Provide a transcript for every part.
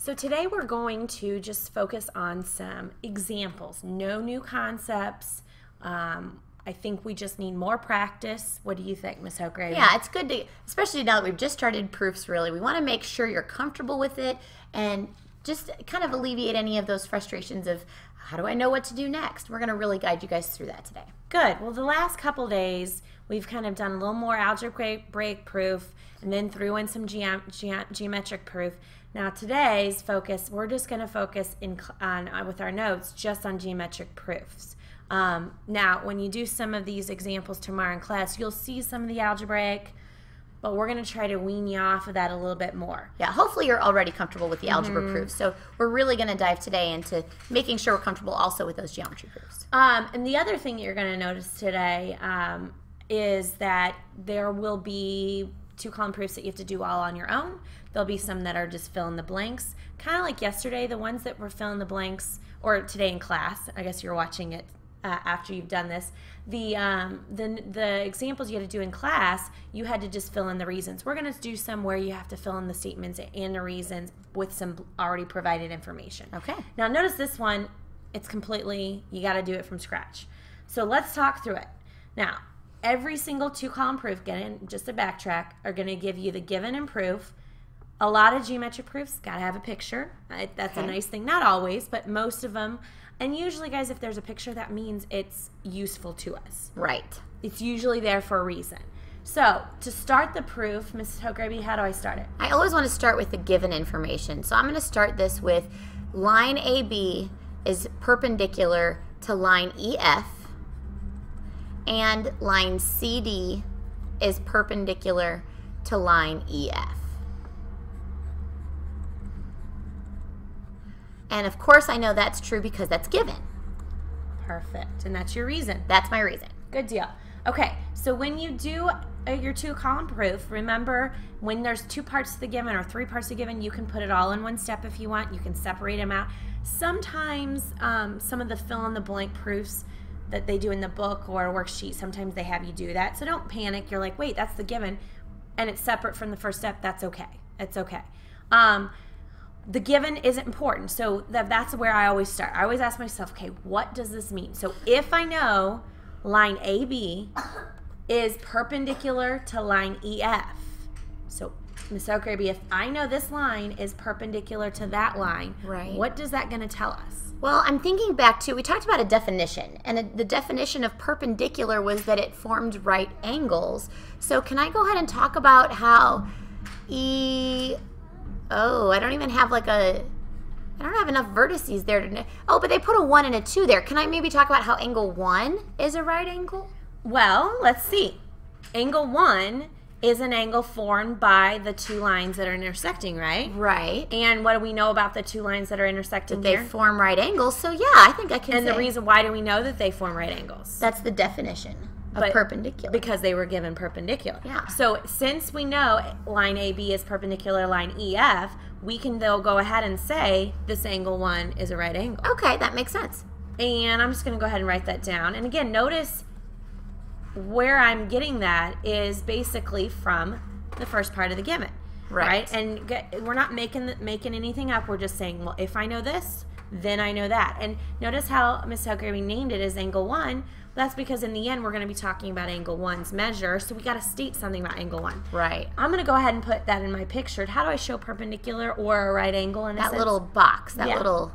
So today we're going to just focus on some examples, no new concepts. I think we just need more practice. What do you think, Ms. Hoke-Raby? Yeah, it's good to, especially now that we've just started proofs really, we want to make sure you're comfortable with it and just kind of alleviate any of those frustrations of how do I know what to do next? We're going to really guide you guys through that today. Good. Well, the last couple days, we've kind of done a little more algebraic proof and then threw in some geometric proof. Now today's focus, we're just going to focus with our notes just on geometric proofs. Now, when you do some of these examples tomorrow in class, you'll see some of the algebraic, but we're going to try to wean you off of that a little bit more. Yeah, hopefully you're already comfortable with the algebra proofs. So we're really going to dive today into making sure we're comfortable also with those geometry proofs. And the other thing you're going to notice today is that there will be 2 column proofs that you have to do all on your own. There'll be some that are just fill in the blanks. Kind of like yesterday, the ones that were fill in the blanks, or today in class, I guess you're watching it after you've done this, the examples you had to do in class, you had to just fill in the reasons. We're going to do some where you have to fill in the statements and the reasons with some already provided information. Okay. Now notice this one, it's completely, you got to do it from scratch. So let's talk through it. Now, every single 2 column proof, just to backtrack, are going to give you the given and proof. A lot of geometric proofs got to have a picture. That's a nice thing. Not always, but most of them. And usually, guys, if there's a picture, that means it's useful to us. Right. It's usually there for a reason. So, to start the proof, Mrs. Hoke-Raby, how do I start it? I always want to start with the given information. So I'm going to start this with line AB is perpendicular to line EF, and line CD is perpendicular to line EF. And of course I know that's true because that's given. Perfect. And that's your reason. That's my reason. Good deal. Okay, so when you do your 2 column proof, remember when there's 2 parts to the given or 3 parts to the given, you can put it all in one step if you want. You can separate them out. Sometimes some of the fill in the blank proofs that they do in the book or a worksheet, sometimes they have you do that. So don't panic. You're like, wait, that's the given, and it's separate from the first step. That's okay. It's okay. The given isn't important, so that's where I always start. I always ask myself, okay, what does this mean? So if I know line AB is perpendicular to line EF, so Ms. Hoke-Raby, if I know this line is perpendicular to that line, right, what does that going to tell us? Well, I'm thinking back to, we talked about a definition, and the definition of perpendicular was that it formed right angles. So can I go ahead and talk about how I don't even have like I don't have enough vertices there to know. Oh, but they put a 1 and a 2 there. Can I maybe talk about how angle 1 is a right angle? Well, let's see. Angle 1 is an angle formed by the 2 lines that are intersecting, right? Right. And what do we know about the 2 lines that are intersecting here? They form right angles, so yeah, I think I can say. And the reason, why do we know that they form right angles? That's the definition of perpendicular. Because they were given perpendicular. Yeah. So since we know line AB is perpendicular to line EF, we can though go ahead and say this angle 1 is a right angle. Okay, that makes sense. And I'm just going to go ahead and write that down. And again, notice where I'm getting that is basically from the first part of the given. Right? And we're not making anything up. We're just saying, well, if I know this, then I know that. And notice how Ms. Hoke-Raby named it as angle 1. That's because in the end we're going to be talking about angle 1's measure, so we got to state something about angle 1. Right. I'm going to go ahead and put that in my picture. How do I show perpendicular or a right angle in a sense? That little box, that little,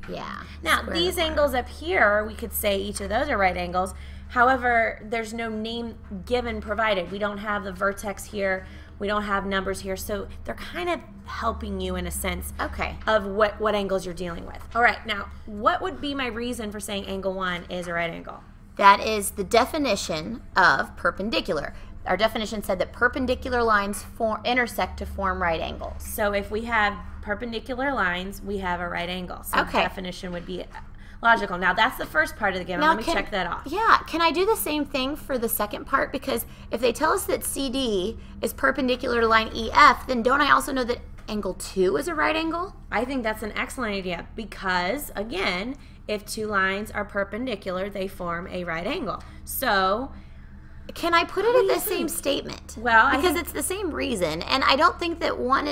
yeah. Now these angles up here, we could say each of those are right angles. However, there's no name given provided. We don't have the vertex here. We don't have numbers here, so they're kind of helping you in a sense of what angles you're dealing with. All right, now what would be my reason for saying angle 1 is a right angle? That is the definition of perpendicular. Our definition said that perpendicular lines intersect to form right angles. So if we have perpendicular lines, we have a right angle. So the definition would be logical. Now that's the first part of the given. Let me check that off. Yeah, can I do the same thing for the second part? Because if they tell us that CD is perpendicular to line EF, then don't I also know that angle 2 is a right angle? I think that's an excellent idea because, again, if 2 lines are perpendicular, they form a right angle. So can I put it in the same statement? Well, because it's the same reason, and I don't think that one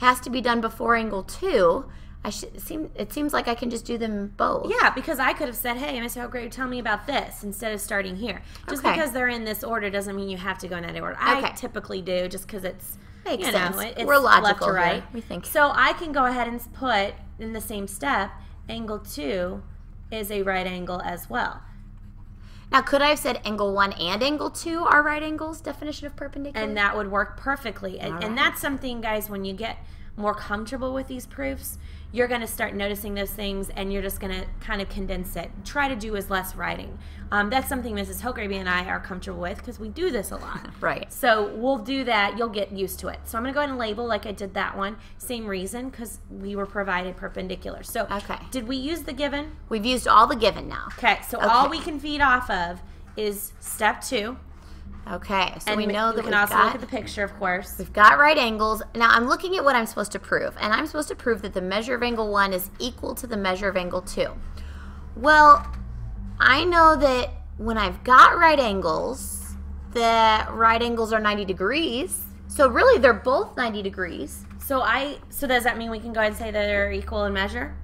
has to be done before angle 2, it seems like I can just do them both. Yeah, because I could have said, hey, Miss O'Grady, tell me about this instead of starting here. Just because they're in this order doesn't mean you have to go in that order. I typically do just because it's, makes you know, sense. It's We're logical left to right. Here. We think. So I can go ahead and put in the same step, angle 2 is a right angle as well. Now, could I have said angle 1 and angle 2 are right angles, definition of perpendicular? And that would work perfectly. And that's something, guys, when you get more comfortable with these proofs, you're going to start noticing those things, and you're just going to kind of condense it. Try to do as less writing. That's something Mrs. Hograby and I are comfortable with because we do this a lot. Right. So we'll do that. You'll get used to it. So I'm going to go ahead and label like I did that one. Same reason, because we were provided perpendicular. So did we use the given? We've used all the given now. Okay, so all we can feed off of is step 2. Okay, so and we know that we can also look at the picture, of course. We've got right angles. Now I'm looking at what I'm supposed to prove, and I'm supposed to prove that the measure of angle 1 is equal to the measure of angle 2. Well, I know that when I've got right angles, the right angles are 90 degrees. So really, they're both 90 degrees. So does that mean we can go ahead and say that they're equal in measure?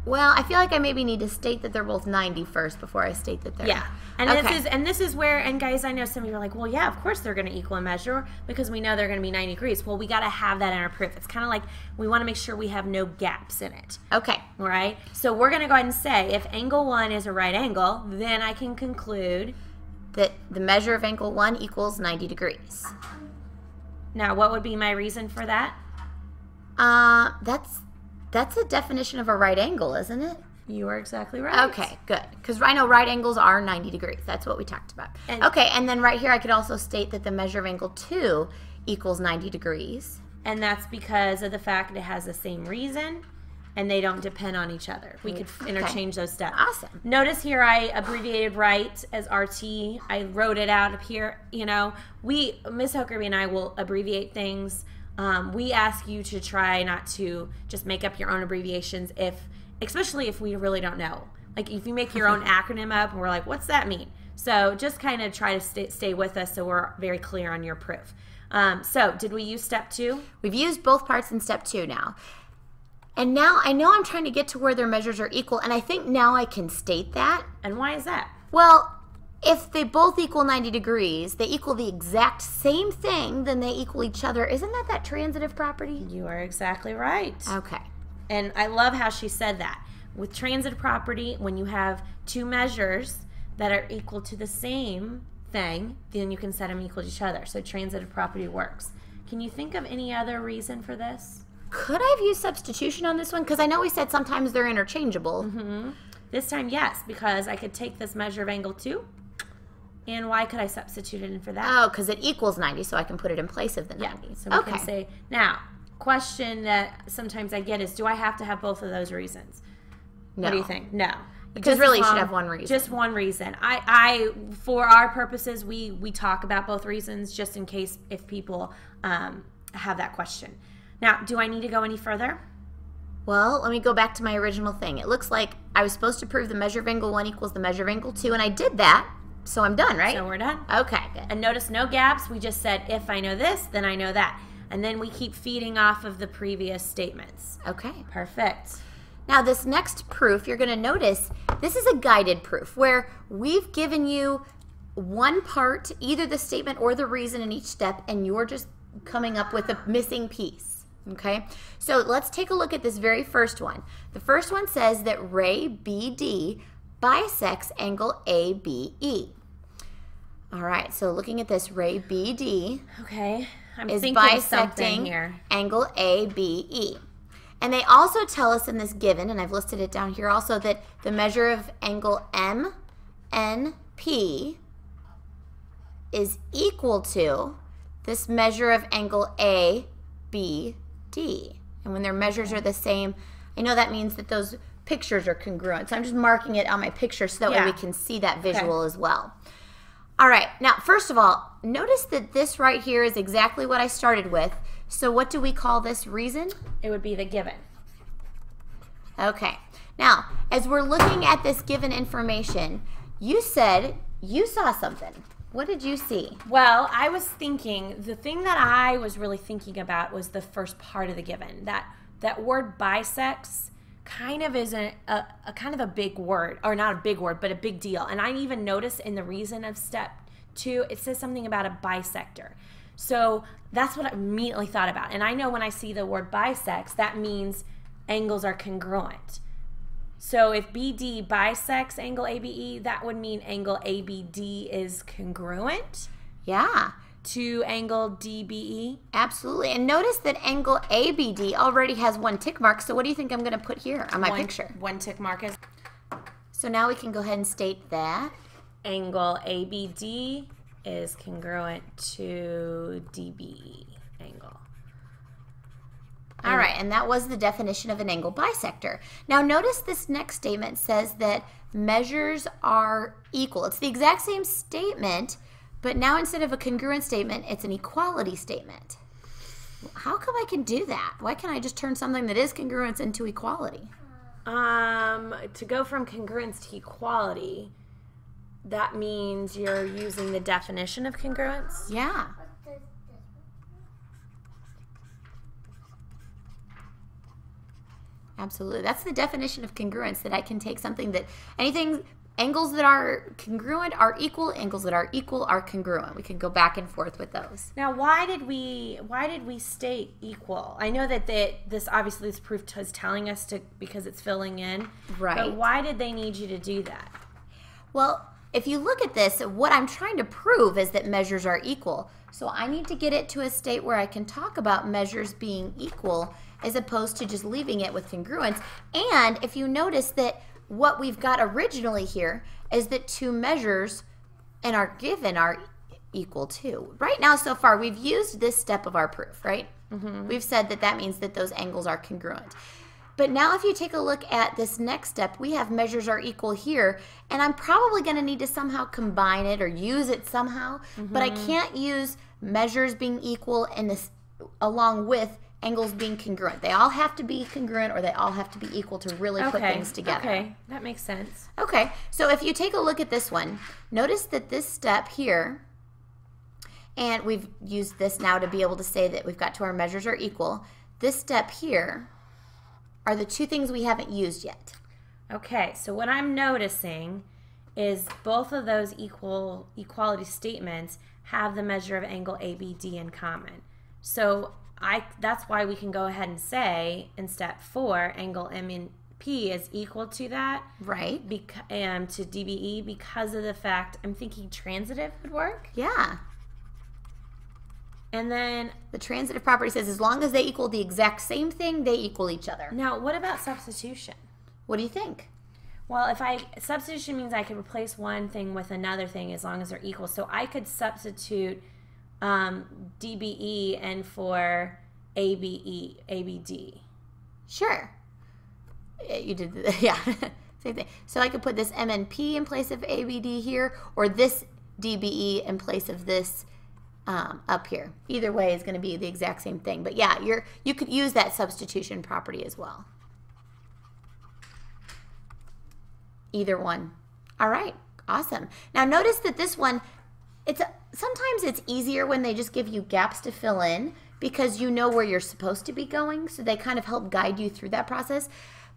Well, I feel like I maybe need to state that they're both 90 first before I state that they're... Yeah. And this is where, and guys, I know some of you are like, well, yeah, of course they're going to equal in measure because we know they're going to be 90 degrees. Well, we got to have that in our proof. It's kind of like we want to make sure we have no gaps in it. Okay. All right? So we're going to go ahead and say if angle 1 is a right angle, then I can conclude that the measure of angle 1 equals 90 degrees. Now, what would be my reason for that? That's a definition of a right angle, isn't it? You are exactly right. Okay, good. Because I know right angles are 90 degrees. That's what we talked about. Okay, and then right here I could also state that the measure of angle 2 equals 90 degrees. And that's because of the fact it has the same reason and they don't depend on each other. We could interchange those steps. Awesome. Notice here I abbreviated right as RT. I wrote it out up here. You know, Ms. Hograby and I will abbreviate things. We ask you to try not to just make up your own abbreviations, especially if we really don't know. Like if you make your own acronym up and we're like, what's that mean? So just kind of try to stay with us so we're very clear on your proof. So did we use step 2? We've used both parts in step 2 now. And now I know I'm trying to get to where their measures are equal, and I think now I can state that. And why is that? Well, if they both equal 90 degrees, they equal the exact same thing, then they equal each other. Isn't that transitive property? You are exactly right. Okay. And I love how she said that. With transitive property, when you have two measures that are equal to the same thing, then you can set them equal to each other. So transitive property works. Can you think of any other reason for this? Could I have used substitution on this one? Because I know we said sometimes they're interchangeable. Mm-hmm. This time, yes, because I could take this measure of angle 2. And why could I substitute it in for that? Oh, because it equals 90, so I can put it in place of the 90. Yeah, so we can say, now, question that sometimes I get is, do I have to have both of those reasons? No. What do you think? No. Because really you should have one reason. Just one reason. I for our purposes, we talk about both reasons just in case if people have that question. Now, do I need to go any further? Well, let me go back to my original thing. It looks like I was supposed to prove the measure of angle 1 equals the measure of angle 2, and I did that. So I'm done, right? So we're done. Okay, good. And notice no gaps. We just said, if I know this, then I know that. And then we keep feeding off of the previous statements. Okay. Perfect. Now this next proof, you're going to notice, this is a guided proof where we've given you one part, either the statement or the reason in each step, and you're just coming up with a missing piece. Okay? So let's take a look at this very first one. The first one says that ray BD bisects angle ABE. All right, so looking at this, ray BD is bisecting here. Angle ABE. And they also tell us in this given, and I've listed it down here also, that the measure of angle MNP is equal to this measure of angle ABD. And when their measures are the same, I know that means that those pictures are congruent. So I'm just marking it on my picture so that way we can see that visual as well. All right, now first of all, notice that this right here is exactly what I started with. So what do we call this reason? It would be the given. Okay, now as we're looking at this given information, you said you saw something. What did you see? Well, I was thinking, the thing that I was really thinking about was the first part of the given. That word bisects kind of is a kind of a big word, or not a big word, but a big deal. And I even noticed in the reason of step 2, it says something about a bisector. So that's what I immediately thought about. And I know when I see the word bisects, that means angles are congruent. So if BD bisects angle ABE, that would mean angle ABD is congruent. Yeah. To angle DBE? Absolutely. And notice that angle ABD already has 1 tick mark. So what do you think I'm going to put here on my picture? 1 tick mark is. So now we can go ahead and state that Angle ABD is congruent to DBE angle. All right, and that was the definition of an angle bisector. Now notice this next statement says that measures are equal. It's the exact same statement, but now instead of a congruent statement, it's an equality statement. How come I can do that? Why can't I just turn something that is congruence into equality? To go from congruence to equality, that means you're using the definition of congruence? Yeah. Absolutely. That's the definition of congruence, that I can take something that angles that are congruent are equal, angles that are equal are congruent. We can go back and forth with those. Now, why did we state equal? I know that this proof is telling us to, because it's filling in. Right. But why did they need you to do that? Well, if you look at this, what I'm trying to prove is that measures are equal. So I need to get it to a state where I can talk about measures being equal as opposed to just leaving it with congruence. And if you notice that what we've got originally here is that 2 measures in our given are equal to. Right now, so far, we've used this step of our proof, right? Mm-hmm. We've said that that means that those angles are congruent. But now if you take a look at this next step, we have measures are equal here, and I'm probably going to need to somehow combine it or use it somehow, but I can't use measures being equal in this along with angles being congruent. They all have to be congruent, or they all have to be equal to really put things together. Okay, that makes sense. Okay, so if you take a look at this one, notice that this step here, and we've used this now to be able to say that we've got to our measures are equal. This step here are the 2 things we haven't used yet. Okay, so what I'm noticing is both of those equality statements have the measure of angle ABD in common. So that's why we can go ahead and say in step 4, angle MNP is equal to that. Right. To DBE, because of the fact, I'm thinking transitive would work. Yeah. And then the transitive property says as long as they equal the exact same thing, they equal each other. Now, what about substitution? What do you think? Well, substitution means I could replace one thing with another thing as long as they're equal. So I could substitute DBE and for ABD. Sure. You did, yeah, same thing. So I could put this MNP in place of ABD here, or this DBE in place of this up here. Either way is going to be the exact same thing. But yeah, you could use that substitution property as well. Either one. All right, awesome. Now notice that this one, sometimes it's easier when they just give you gaps to fill in because you know where you're supposed to be going, so they kind of help guide you through that process.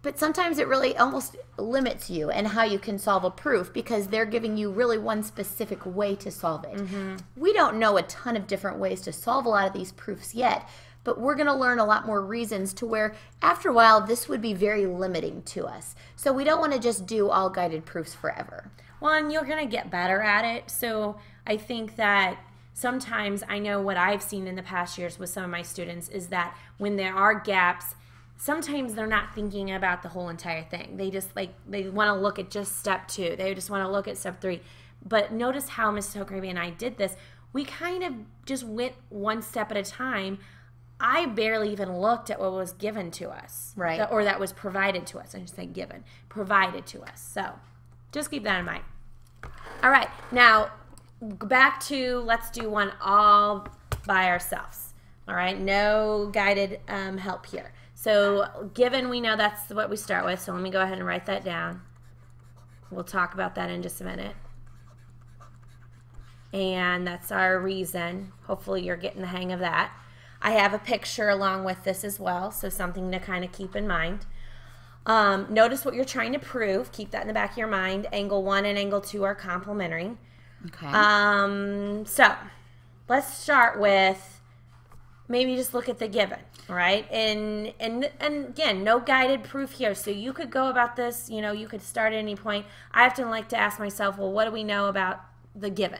But sometimes it really almost limits you and how you can solve a proof because they're giving you really one specific way to solve it. Mm-hmm. We don't know a ton of different ways to solve a lot of these proofs yet, but we're going to learn a lot more reasons to where after a while this would be very limiting to us. So we don't want to just do all guided proofs forever. Well, and you're going to get better at it. So I think that sometimes, I know what I've seen in the past years with some of my students is that when there are gaps, sometimes they're not thinking about the whole entire thing. They just they want to look at just step 2. They just want to look at step 3. But notice how Mrs. Hograby and I did this. We kind of just went one step at a time. I barely even looked at what was given to us. Right. Or that was provided to us. I should say given. Provided to us. So just keep that in mind. All right. Now, back to let's do one all by ourselves. All right. No guided help here. So given, we know that's what we start with, so let me go ahead and write that down. We'll talk about that in just a minute. and that's our reason. Hopefully you're getting the hang of that. I have a picture along with this as well, so something to kind of keep in mind. Notice what you're trying to prove. Keep that in the back of your mind. Angle 1 and angle 2 are complementary. Okay. So let's start with maybe just look at the given, right? And again, no guided proof here. So you could go about this, you know, you could start at any point. I often like to ask myself, well, what do we know about the given?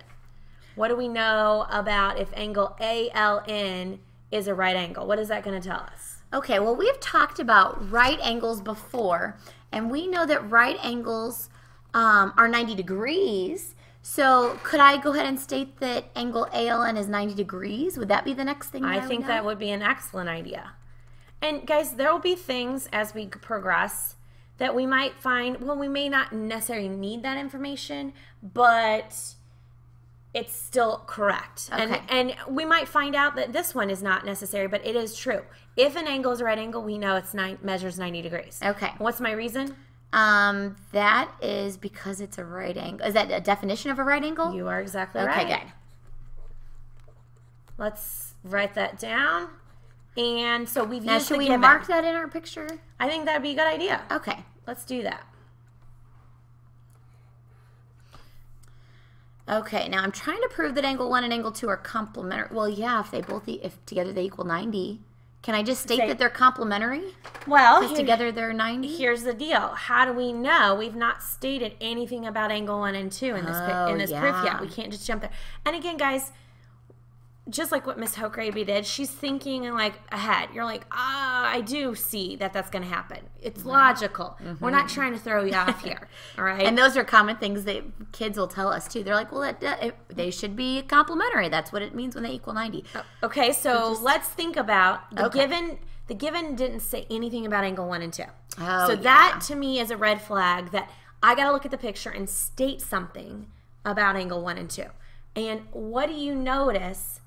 What do we know about if angle ALN is a right angle? What is that going to tell us? Okay, well, we've talked about right angles before, and we know that right angles are 90 degrees. So could I go ahead and state that angle ALN is 90 degrees? Would that be the next thing? I think that would be an excellent idea. And guys, there will be things as we progress that we might find, well, we may not necessarily need that information, but it's still correct. Okay. And we might find out that this one is not necessary, but it is true. If an angle is a right angle, we know it's measures 90 degrees. Okay. What's my reason? That is because it's a right angle. Is that a definition of a right angle? You are exactly right. Okay, good. Let's write that down. And so we've used should the we given. mark that in our picture? I think that'd be a good idea. Okay. Let's do that. Okay, now I'm trying to prove that angle 1 and angle 2 are complementary. Well, yeah, if together they equal 90. Can I just state that they're complementary? Well, because together they're 90? Here's the deal. How do we know? We've not stated anything about angle 1 and 2 in this proof yet. We can't just jump there. And again, guys, just like what Miss Hochraby did, she's thinking like ahead. You're like, I do see that that's going to happen. It's logical. We're not trying to throw you off here, all right? And those are common things that kids will tell us too. They're like, well, they should be complementary. That's what it means when they equal 90. Okay, so let's think about the given. The given didn't say anything about angle 1 and 2. Oh, so that to me is a red flag that I got to look at the picture and state something about angle 1 and 2. And what do you notice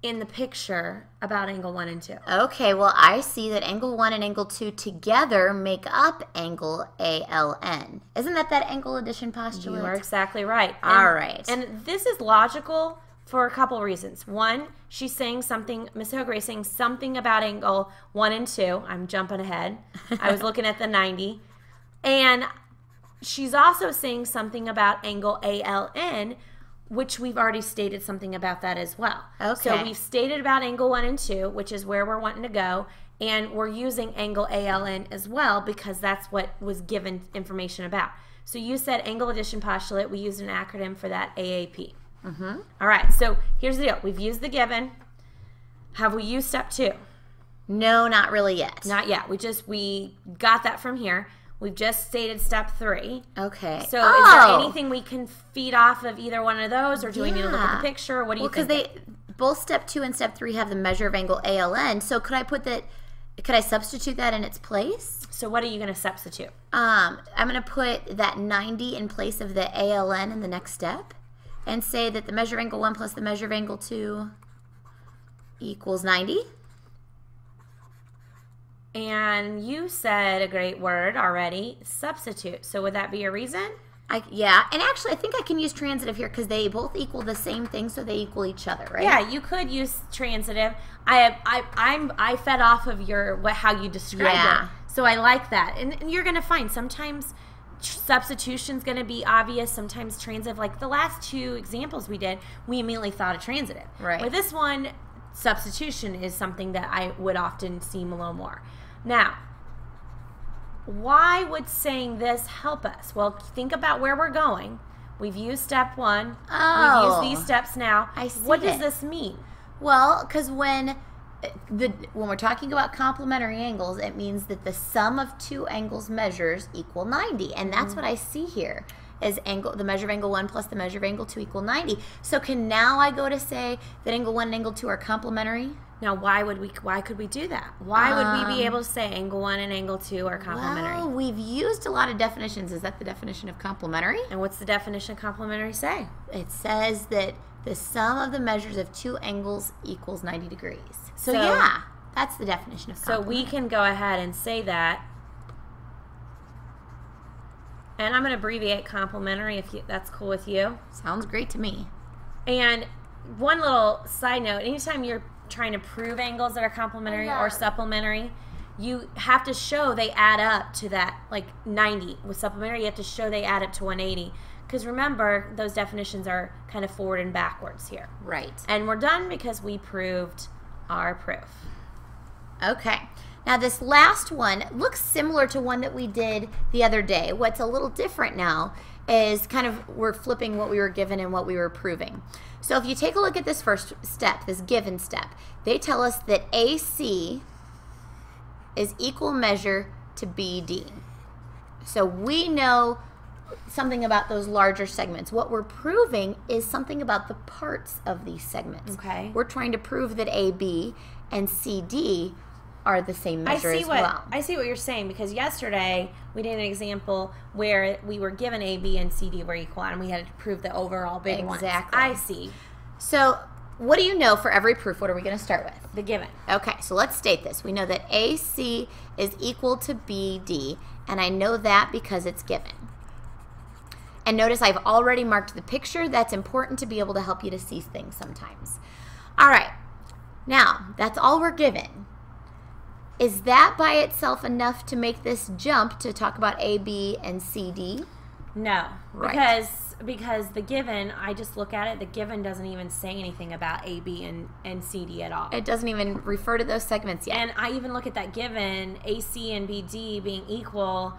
in the picture about angle 1 and 2? Okay, well, I see that angle 1 and angle 2 together make up angle ALN. Isn't that angle addition postulate? You are exactly right. All right. And this is logical for a couple reasons. One, she's saying something, Ms. Hoger is saying something about angle 1 and 2. I'm jumping ahead. I was looking at the 90. And she's also saying something about angle ALN, which we've already stated something about that as well. Okay. So we've stated about angle 1 and 2, which is where we're wanting to go, and we're using angle ALN as well because that's what was given information about. So you said angle addition postulate. We used an acronym for that, AAP. All right, so here's the deal. We've used the given. Have we used step 2? No, not really yet. Not yet. We got that from here. We've just stated step 3. Okay. So is there anything we can feed off of either one of those, or do we need to look at the picture? What do you think? Because both step 2 and step 3 have the measure of angle ALN. So could I substitute that in its place? So what are you going to substitute? I'm going to put that 90 in place of the ALN in the next step and say that the measure of angle 1 plus the measure of angle 2 equals 90. And you said a great word already, substitute. So would that be a reason? Yeah, and actually I think I can use transitive here because they both equal the same thing, so they equal each other, right? Yeah, you could use transitive. I fed off of how you described it. So I like that. And you're going to find sometimes substitution's going to be obvious, sometimes transitive. Like the last 2 examples we did, we immediately thought of transitive. Right. With this one, substitution is something that I would often seem a little more. Now, why would saying this help us? Well, think about where we're going. We've used step 1. Oh. We've used these steps now. I see. What does this mean? Well, because when we're talking about complementary angles, it means that the sum of 2 angles measures equal 90, and that's what I see here. Is the measure of angle 1 plus the measure of angle 2 equal 90. So now I go to say that angle 1 and angle 2 are complementary? Now, why could we do that? Why would we be able to say angle 1 and angle 2 are complementary? Well, we've used a lot of definitions. Is that the definition of complementary? And what's the definition of complementary say? It says that the sum of the measures of 2 angles equals 90 degrees. So yeah, that's the definition of complementary. So we can go ahead and say that And I'm going to abbreviate complementary if that's cool with you. Sounds great to me. And one little side note, anytime you're trying to prove angles that are complementary or supplementary, you have to show they add up to that, like 90. With supplementary, you have to show they add up to 180. Because remember, those definitions are kind of forward and backwards here. Right. And we're done because we proved our proof. Okay. Now this last one looks similar to one that we did the other day. What's a little different now is kind of we're flipping what we were given and what we were proving. So if you take a look at this first step, this given step, they tell us that AC is equal measure to BD. So we know something about those larger segments. What we're proving is something about the parts of these segments. Okay. We're trying to prove that AB and CD are the same measure as well. I see what you're saying, because yesterday we did an example where we were given AB and CD were equal and we had to prove the overall big ones. Exactly. I see. So what do you know for every proof? What are we going to start with? The given. Okay, so let's state this. We know that AC is equal to BD, and I know that because it's given. And notice I've already marked the picture. That's important to be able to help you to see things sometimes. All right, now that's all we're given. Is that by itself enough to make this jump to talk about AB and CD? No, Right. because the given, I just look at it, the given doesn't even say anything about AB and CD at all. It doesn't even refer to those segments yet. And I even look at that given, AC and BD being equal.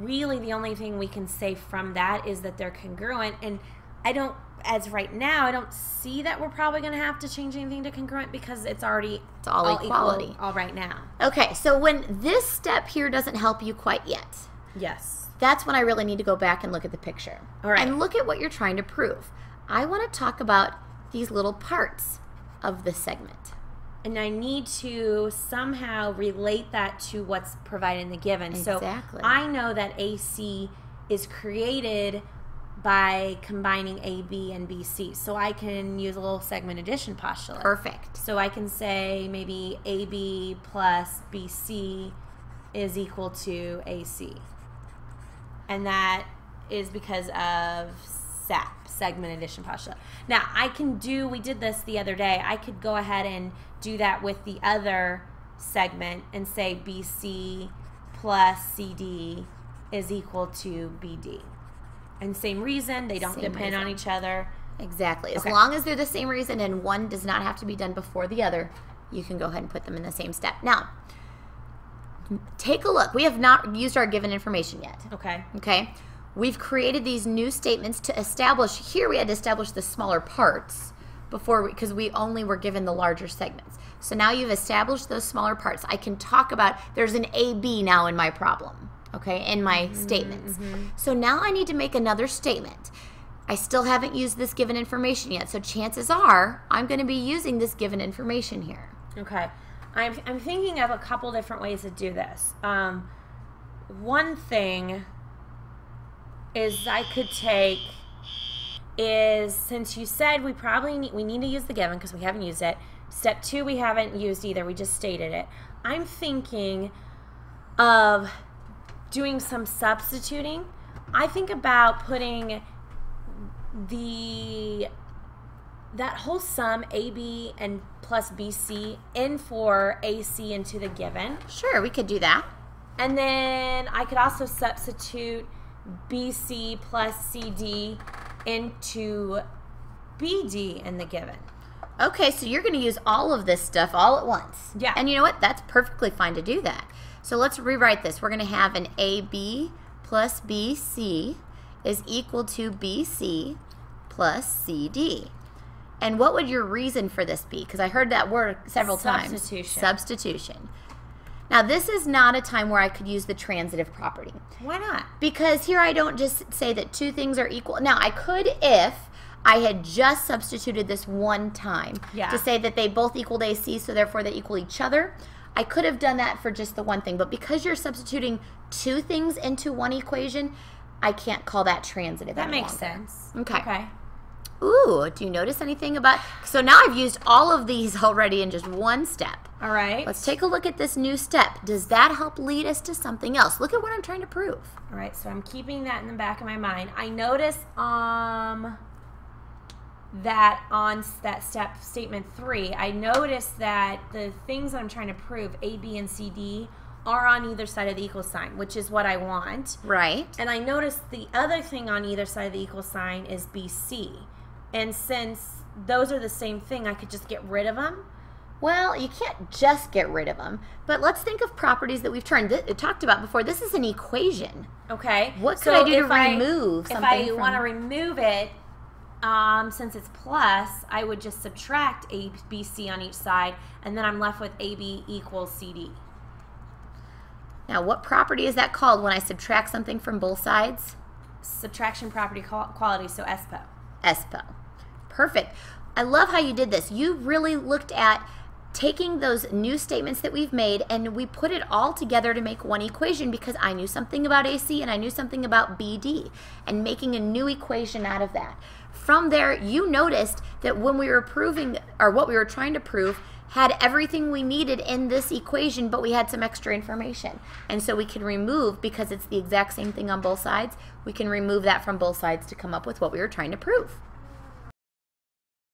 Really the only thing we can say from that is that they're congruent, and I don't, as right now, I don't see that we're probably going to have to change anything to congruent because it's all equality. equal all right now. Okay, so when this step here doesn't help you quite yet, Yes. that's when I really need to go back and look at the picture. All right. And look at what you're trying to prove. I want to talk about these little parts of the segment. And I need to somehow relate that to what's provided in the given. Exactly. So I know that AC is created by combining AB and BC. So I can use a little segment addition postulate. Perfect. So I can say maybe AB plus BC is equal to AC. And that is because of SAP, segment addition postulate. Now, we did this the other day. I could go ahead and do that with the other segment and say BC plus CD is equal to BD. And same reason, they don't depend on each other. Exactly. As Okay. long as they're the same reason and one does not have to be done before the other, you can go ahead and put them in the same step. Now, take a look. We have not used our given information yet. Okay. Okay? We've created these new statements to establish, here we had to establish the smaller parts before, because we only were given the larger segments. So now you've established those smaller parts. I can talk about, there's an AB now in my problem, okay, in my statements. So now I need to make another statement. I still haven't used this given information yet, so chances are I'm going to be using this given information here. Okay. I'm thinking of a couple different ways to do this. One thing is I could take is, since you said we need to use the given because we haven't used it. Step 2 we haven't used either. We just stated it. I'm thinking of doing some substituting. I think about putting that whole sum AB and plus BC in for AC into the given. Sure, we could do that. And then I could also substitute BC plus CD into BD in the given. Okay, so you're going to use all of this stuff all at once. Yeah. And you know what? That's perfectly fine to do that. So let's rewrite this. We're going to have an AB plus BC is equal to BC plus CD. And what would your reason for this be? Because I heard that word several times. Substitution. Substitution. Now, this is not a time where I could use the transitive property. Why not? Because here I don't just say that two things are equal. Now, I could if I had just substituted this one time to say that they both equaled AC, so therefore they equal each other. I could have done that for just the one thing. But because you're substituting two things into one equation, I can't call that transitive That any makes longer. sense. Okay. Ooh, do you notice anything about... So now I've used all of these already in just one step. All right. Let's take a look at this new step. Does that help lead us to something else? Look at what I'm trying to prove. All right, so I'm keeping that in the back of my mind. I notice that on that step, statement 3, I noticed that the things I'm trying to prove, A, B, and C, D, are on either side of the equal sign, which is what I want. Right. And I noticed the other thing on either side of the equal sign is BC. And since those are the same thing, I could just get rid of them. Well, you can't just get rid of them, but let's think of properties that we've talked about before. This is an equation. Okay. What could I do to remove something? If I want to remove it, since it's plus, I would just subtract A, B, C on each side, and then I'm left with AB equals CD. Now, what property is that called when I subtract something from both sides? Subtraction property quality, so ESPO. ESPO. Perfect. I love how you did this. You really looked at taking those new statements that we've made and we put it all together to make one equation because I knew something about AC and I knew something about BD and making a new equation out of that. From there, you noticed that when we were proving, or what we were trying to prove, had everything we needed in this equation, but we had some extra information. And so we can remove, because it's the exact same thing on both sides, we can remove that from both sides to come up with what we were trying to prove.